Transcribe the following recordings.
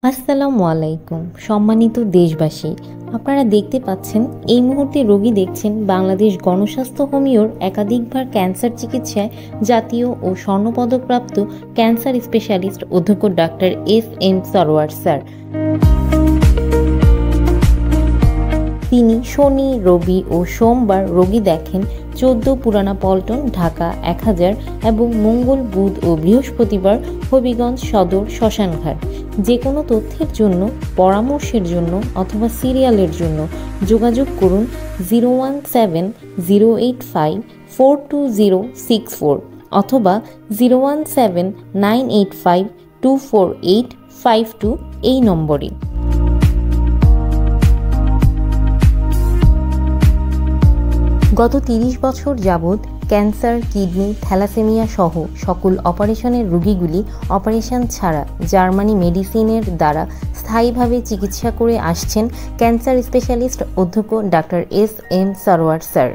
আসসালামু আলাইকুম সম্মানিত দেশবাসী, আপনারা দেখতে পাচ্ছেন এই মুহূর্তে রোগী দেখছেন বাংলাদেশ গণস্বাস্থ্য হোমিওর একাধিকবার ক্যান্সার চিকিৎসায় জাতীয় ও স্বর্ণপদকপ্রাপ্ত ক্যান্সার স্পেশালিস্ট অধ্যক্ষ ডাক্তার এস.এম. সরোয়ার স্যার। তিনি শনি, রবি ও সোমবার রোগী দেখেন 14 পুরানা পল্টন, ঢাকা 1000 এবং মঙ্গল, বুধ ও বৃহস্পতিবার হবিগঞ্জ সদর শ্মশানঘাট। যে কোনো তথ্যের জন্য, পরামর্শের জন্য অথবা সিরিয়ালের জন্য যোগাযোগ করুন 017-085-42064 অথবা 017-985-24852 এই নম্বরে। গত 30 বছর যাবৎ ক্যান্সার, কিডনি, থ্যালাসেমিয়া সহ সকল অপারেশনের রোগীগুলি অপারেশন ছাড়া জার্মানি মেডিসিনের দ্বারা স্থায়ীভাবে চিকিৎসা করে আসছেন ক্যান্সার স্পেশালিস্ট অধ্যক্ষ doctor SM. Sarwar sir.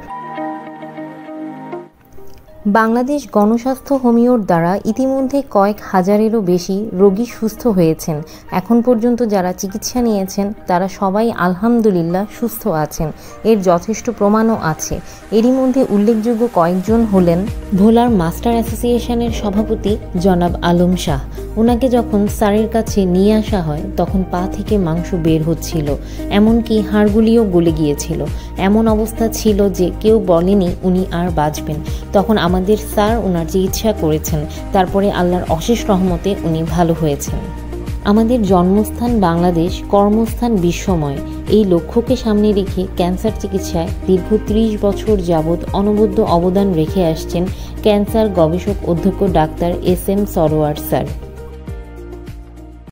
Bangladesh গণস্বাস্থ্য হোমিওর দ্বারা ইতিমধ্যে কয়েক হাজারেরও বেশি রোগী সুস্থ হয়েছেন। এখন পর্যন্ত যারা চিকিৎসা নিয়েছেন তারা সবাই আলহামদুলিল্লাহ সুস্থ আছেন। এর যথেষ্ট প্রমাণও আছে। এরই মধ্যে উল্লেখযোগ্য কয়েকজন হলেন ভোলার মাস্টার অ্যাসোসিয়েশনের সভাপতি জনাব আলম শাহ। ওনাকে যখন স্যারের কাছে নিয়ে আসা হয় তখন পা থেকে মাংস বের হচ্ছিল, এমনকি হাড়গুলিও গলে গিয়েছিল। এমন অবস্থা ছিল যে কেউ বলেনি উনি আর বাঁচবেন। তখন আমাদের স্যার ওনার চিকিৎসা করেছেন। তারপরে আল্লাহর অশেষ রহমতে উনি ভালো হয়েছেন। আমাদের জন্মস্থান বাংলাদেশ, কর্মস্থান বিশ্বময়, এই লক্ষ্যকে সামনে রেখে ক্যান্সার চিকিৎসায় দীর্ঘ 30 বছর যাবৎ অনবদ্য অবদান রেখে আসছেন ক্যান্সার গবেষক অধ্যক্ষ ডাক্তার এস.এম. সরোয়ার স্যার।